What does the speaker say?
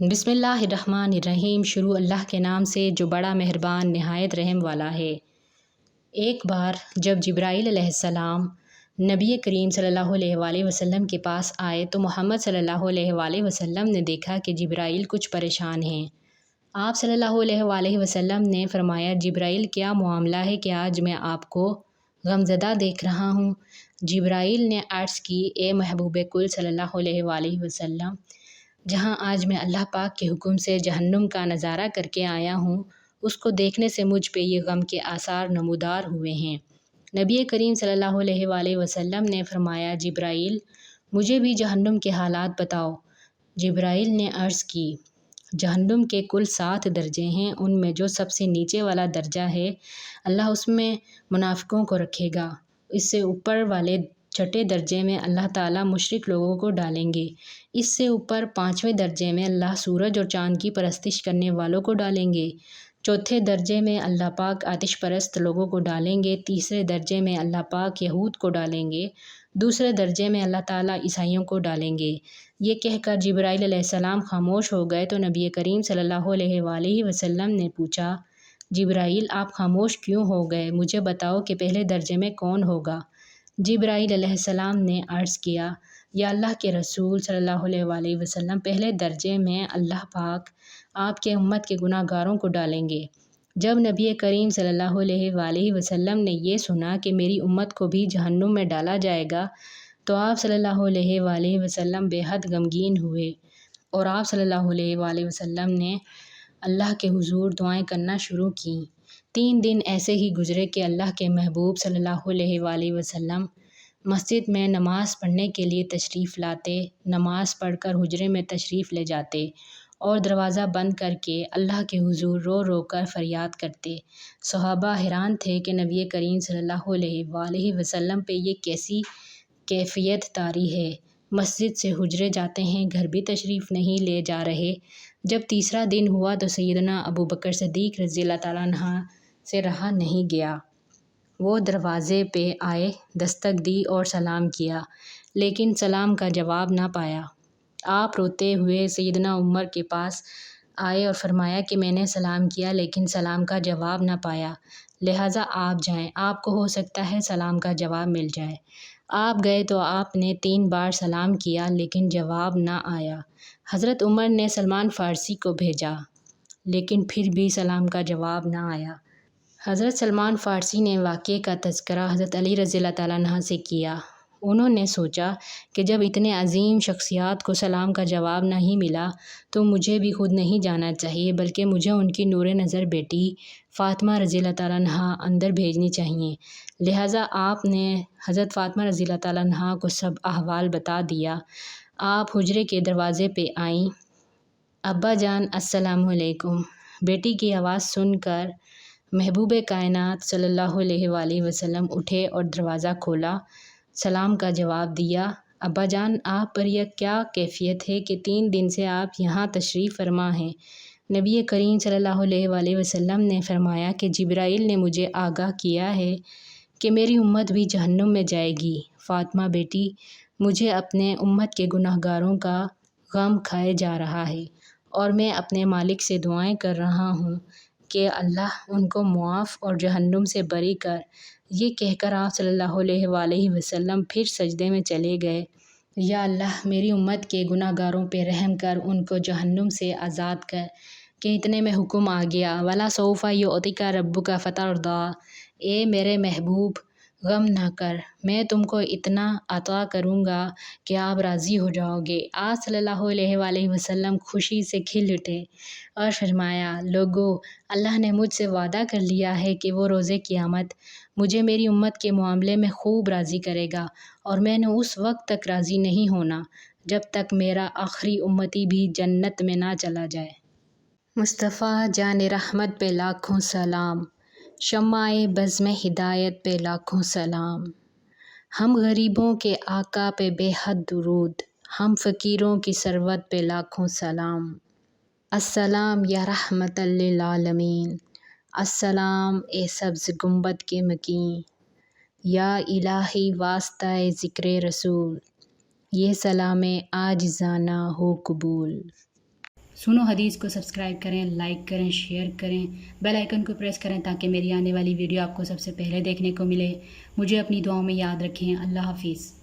बिस्मिल्लाहिर्रहमानिर्रहीम। शुरू अल्लाह के नाम से जो बड़ा मेहरबान नहायत रहम वाला है। एक बार जब जिब्राईल अलैहिस्सलाम नबी करीम सल्लल्लाहु अलैहि वसल्लम के पास आए तो मोहम्मद सल्लल्लाहु अलैहि वसल्लम ने देखा कि जिब्राईल कुछ परेशान हैं। आप सल्लल्लाहु अलैहि वसल्लम ने फरमाया, जिब्राईल क्या मामला है कि आज मैं आपको गमज़दा देख रहा हूँ। जिब्राईल ने अर्ज़ की, ए महबूब कुल सल्लल्लाहु अलैहि वसल्लम, जहाँ आज मैं अल्लाह पाक के हुक्म से जहन्नुम का नज़ारा करके आया हूँ, उसको देखने से मुझ पे ये गम के आसार नमूदार हुए हैं। नबी करीम सल्लल्लाहु अलैहि वसल्लम ने फरमाया, जिब्राईल मुझे भी जहन्नुम के हालात बताओ। जिब्राईल ने अर्ज़ की, जहन्नुम के कुल 7 दर्जे हैं, उनमें जो सबसे नीचे वाला दर्जा है अल्लाह उसमें मुनाफिकों को रखेगा। इससे ऊपर वाले छठे दर्जे में अल्लाह ताला मुशरिक लोगों को डालेंगे। इससे ऊपर 5वें दर्जे में अल्लाह सूरज और चाँद की परस्तिश करने वालों को डालेंगे। चौथे दर्जे में अल्लाह पाक आतिश परस्त लोगों को डालेंगे। तीसरे दर्जे में अल्लाह पाक यहूद को डालेंगे। दूसरे दर्जे में अल्लाह ताला ईसाइयों को डालेंगे। ये कहकर जिब्राईल अलैहिस्सलाम खामोश हो गए तो नबी करीम सल्लल्लाहु अलैहि वसल्लम ने पूछा, जिब्राईल आप खामोश क्यों हो गए? मुझे बताओ कि पहले दर्जे में कौन होगा? जिब्राईल अलैहिस्सलाम ने अर्ज़ किया, या अल्लाह के रसूल सल्लल्लाहु अलैहि वसल्लम, पहले दर्जे में अल्लाह पाक आपके उम्मत के गुनाहगारों को डालेंगे। जब नबी करीम सल्लल्लाहु अलैहि वसल्लम ने ये सुना कि मेरी उम्मत को भी जहन्नुम में डाला जाएगा तो आप सल्लल्लाहु अलैहि वसल्लम बेहद गमगीन हुए और आप सल्लल्लाहु अलैहि वसल्लम ने अल्लाह के हुजूर दुआएं करना शुरू की। 3 दिन ऐसे ही गुजरे कि अल्लाह के महबूब सल्लल्लाहु अलैहि वसल्लम मस्जिद में नमाज़ पढ़ने के लिए तशरीफ़ लाते, नमाज़ पढ़कर हुजरे में तशरीफ़ ले जाते और दरवाज़ा बंद करके अल्लाह के हुजूर रो रो कर फ़रियाद करते। सहाबा हैरान थे कि नबी करीम सल्लल्लाहु अलैहि वसल्लम पे ये कैसी कैफ़ियत तारी है। मस्जिद से हुजरे जाते हैं, घर भी तशरीफ़ नहीं ले जा रहे। जब तीसरा दिन हुआ तो सैयदना अबू बकर सिद्दीक़ रज़ियल्लाहु तआला अन्हु से रहा नहीं गया। वो दरवाज़े पे आए, दस्तक दी और सलाम किया, लेकिन सलाम का जवाब ना पाया। आप रोते हुए सैयदना उमर के पास आए और फरमाया कि मैंने सलाम किया लेकिन सलाम का जवाब ना पाया, लिहाजा आप जाएं, आपको हो सकता है सलाम का जवाब मिल जाए। आप गए तो आपने 3 बार सलाम किया लेकिन जवाब ना आया। हज़रत उमर ने सलमान फ़ारसी को भेजा लेकिन फिर भी सलाम का जवाब ना आया। हज़रत सलमान फ़ारसी ने वाक़ये का तज़किरा हज़रत अली रज़ियल्लाहु तआला अन्हु से किया। उन्होंने सोचा कि जब इतने अजीम शख्सियात को सलाम का जवाब नहीं मिला तो मुझे भी खुद नहीं जाना चाहिए, बल्कि मुझे उनकी नूरे नज़र बेटी फ़ातिमा रज़ियल्लाहु तआला अन्हा अंदर भेजनी चाहिए। लिहाजा आपने हज़रत फ़ातिमा रज़ियल्लाहु तआला अन्हा को सब अहवाल बता दिया। आप हुजरे के दरवाज़े पे आईं। अब्बा जान अस्सलामु अलैकुम। बेटी की आवाज़ सुनकर महबूब कायनात सल्लल्लाहु अलैहि वसल्लम उठे और दरवाज़ा खोला, सलाम का जवाब दिया। अब्बा जान, आप पर यह क्या कैफ़ियत है कि 3 दिन से आप यहाँ तशरीफ़ फरमा हैं? नबी करीम सल्लल्लाहु अलैहि वसल्लम ने फरमाया कि जिब्राईल ने मुझे आगाह किया है कि मेरी उम्मत भी जहन्नुम में जाएगी। फ़ातिमा बेटी, मुझे अपने उम्मत के गुनाहगारों का गम खाए जा रहा है और मैं अपने मालिक से दुआएं कर रहा हूँ कि अल्लाह उनको मुआफ़ और जहन्नुम से बरी कर। ये कहकर आप सल्लल्लाहु अलैहि वसल्लम फिर सजदे में चले गए। या अल्लाह, मेरी उम्मत के गुनाहगारों पे रहम कर, उनको जहन्नुम से आज़ाद कर। कि इतने में हुक्म आ गया, वला सौफ़ा युअतिका रब्बुका फ़तरदा, ए मेरे महबूब गम ना कर, मैं तुमको इतना अता करूँगा कि आप राज़ी हो जाओगे। आज सल्लल्लाहु अलैहि वसल्लम खुशी से खिल उठे और फरमाया, लोगो, अल्लाह ने मुझसे वादा कर लिया है कि वो रोज़े क़यामत मुझे मेरी उम्मत के मामले में खूब राज़ी करेगा और मैंने उस वक्त तक राज़ी नहीं होना जब तक मेरा आखिरी उम्मती भी जन्नत में ना चला जाए। मुस्तफ़ा जान रहमत पे लाखों सलाम, शम्माए बज़्म हिदायत पे लाखों सलाम। हम गरीबों के आका पे बेहद दुरूद, हम फ़कीरों की सरवत पे लाखों सलाम। अस्सलाम या रहमतल लिल आलमीन, अस्सलाम ए सब्ज़ गुंबद के मकीन, या इलाही वास्ता ज़िक्र रसूल, ये सलाम आजिज़ाना हो कबूल। سنو حدیث کو سبسکرائب کریں، لائک کریں، شیئر کریں، بیل آئیکن کو پریس کریں تاکہ میری آنے والی ویڈیو آپ کو سب سے پہلے دیکھنے کو ملے۔ مجھے اپنی دعاؤں میں یاد رکھیں۔ اللہ حافظ۔